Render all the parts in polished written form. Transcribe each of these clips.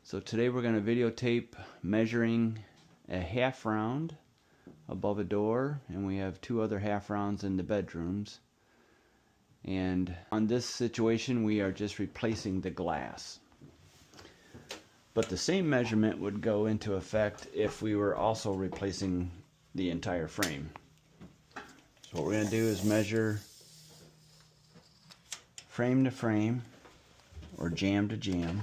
So today we're going to videotape measuring a half round above a door, and we have two other half rounds in the bedrooms. And on this situation we are just replacing the glass. But the same measurement would go into effect if we were also replacing the entire frame. So what we're going to do is measure frame to frame or jamb to jamb,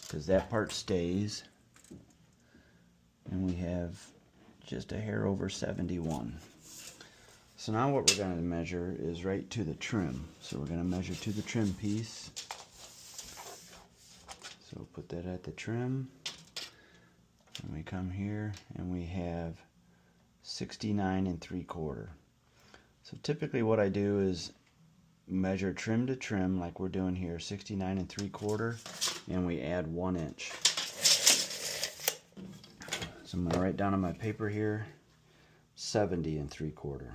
because that part stays, and we have just a hair over 71. So now what we're going to measure is right to the trim. So we're going to measure to the trim piece. So we'll put that at the trim, and we come here and we have 69 3/4. So typically what I do is measure trim to trim like we're doing here, 69 3/4, and we add 1 inch. So I'm going to write down on my paper here 70 3/4.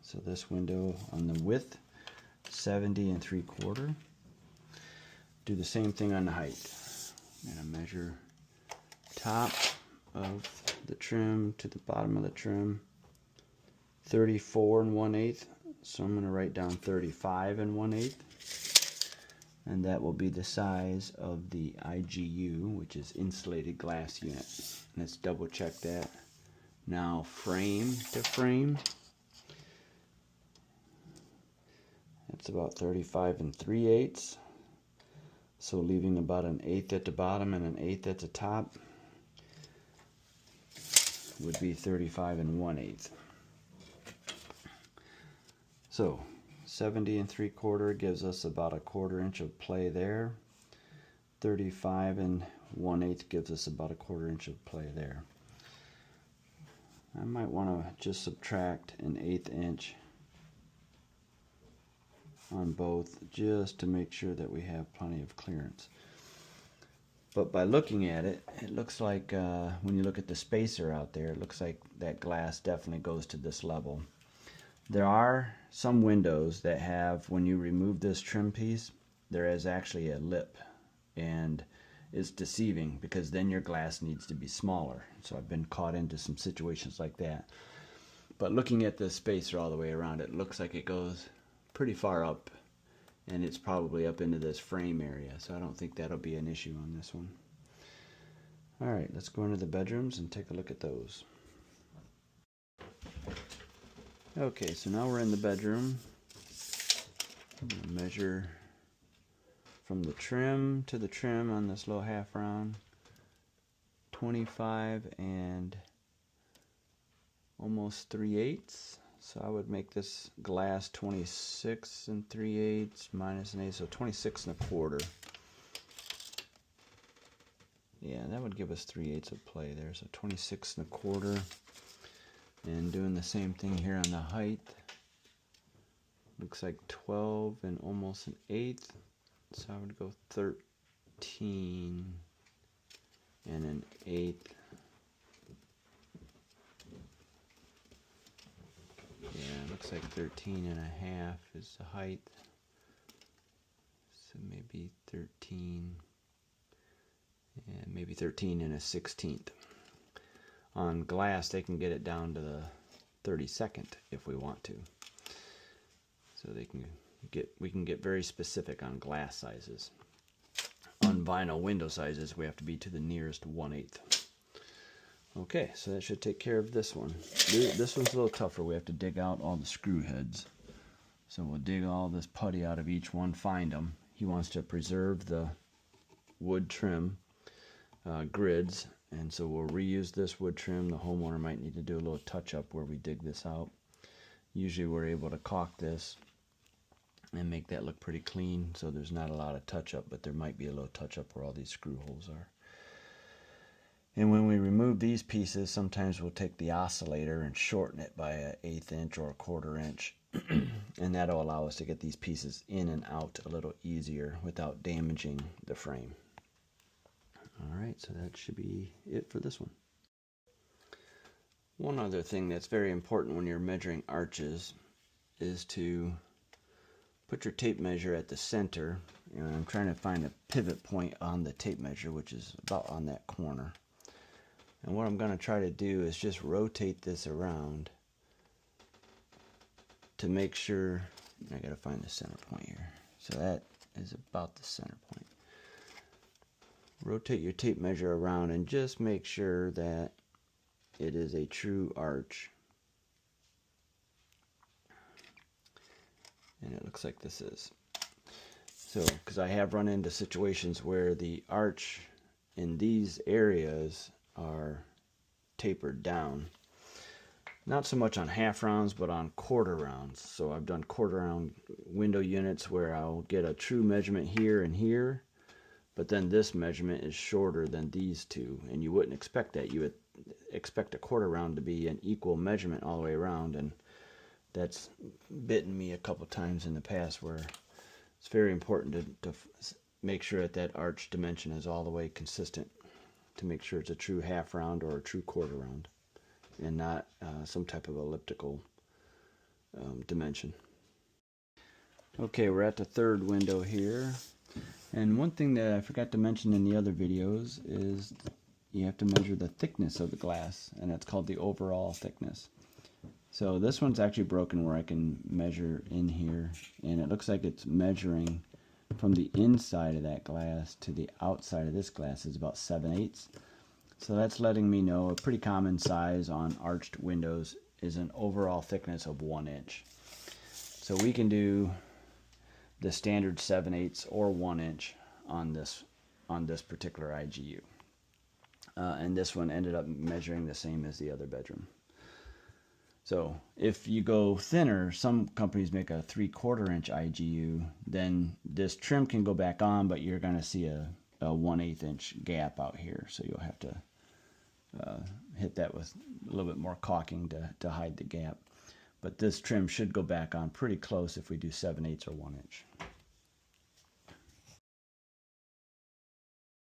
So this window on the width, 70 3/4. Do the same thing on the height. I'm going to measure top of the trim to the bottom of the trim, 34 1/8. So I'm going to write down 35 1/8, and that will be the size of the IGU, which is insulated glass unit. Let's double check that. Now frame to frame, that's about 35 3/8. So leaving about 1/8 at the bottom and 1/8 at the top would be 35 1/8. So 70 3/4 gives us about 1/4 inch of play there. 35 1/8 gives us about 1/4 inch of play there. I might want to just subtract 1/8 inch on both just to make sure that we have plenty of clearance. But by looking at it, it looks like when you look at the spacer out there, it looks like that glass definitely goes to this level. There are some windows that have, when you remove this trim piece, there is actually a lip, and it's deceiving because then your glass needs to be smaller. So I've been caught into some situations like that. But looking at the spacer all the way around, it looks like it goes pretty far up, and it's probably up into this frame area, so I don't think that'll be an issue on this one. Alright, let's go into the bedrooms and take a look at those. Okay, so now we're in the bedroom. I'm going to measure from the trim to the trim on this little half round, 25 and almost 3/8. So I would make this glass 26 3/8 minus 1/8, so 26 1/4. Yeah, that would give us 3/8 of play there, so 26 1/4. And doing the same thing here on the height, looks like 12 and almost 1/8. So I would go 13 and 1/8. Yeah, it looks like 13 1/2 is the height. So maybe 13, and maybe 13 1/16. On glass, they can get it down to the 32nd if we want to. So we can get very specific on glass sizes. On vinyl window sizes, we have to be to the nearest 1/8. Okay, so that should take care of this one. This one's a little tougher. We have to dig out all the screw heads. So we'll dig all this putty out of each one, find them. He wants to preserve the wood trim grids, and so we'll reuse this wood trim. The homeowner might need to do a little touch up where we dig this out. Usually we're able to caulk this and make that look pretty clean, so there's not a lot of touch up, but there might be a little touch up where all these screw holes are. And when we remove these pieces, sometimes we'll take the oscillator and shorten it by 1/8 inch or 1/4 inch. And that'll allow us to get these pieces in and out a little easier without damaging the frame. Alright, so that should be it for this one. One other thing that's very important when you're measuring arches is to put your tape measure at the center And I'm trying to find a pivot point on the tape measure, which is about on that corner. And what I'm going to try to do is just rotate this around to make sure. I got to find the center point here. So that is about the center point. Rotate your tape measure around and just make sure that it is a true arch. And it looks like this is. So, because I have run into situations where the arch in these areas are tapered down. Not so much on half rounds, but on quarter rounds. So I've done quarter round window units where I'll get a true measurement here and here, but then this measurement is shorter than these two, and you wouldn't expect that. You would expect a quarter round to be an equal measurement all the way around, and that's bitten me a couple times in the past, where it's very important to make sure that that arch dimension is all the way consistent, to make sure it's a true half round or a true quarter round, and not some type of elliptical dimension. Okay, we're at the third window here. And one thing that I forgot to mention in the other videos is you have to measure the thickness of the glass, and that's called the overall thickness. So this one's actually broken where I can measure in here, and it looks like it's measuring from the inside of that glass to the outside of this glass is about 7/8. So that's letting me know a pretty common size on arched windows is an overall thickness of 1 inch. So we can do the standard 7/8 or 1 inch on this particular IGU. And this one ended up measuring the same as the other bedroom. So if you go thinner, some companies make a 3/4 inch IGU, then this trim can go back on, but you're going to see a 1/8 inch gap out here. So you'll have to hit that with a little bit more caulking to hide the gap. But this trim should go back on pretty close if we do 7/8 or 1 inch.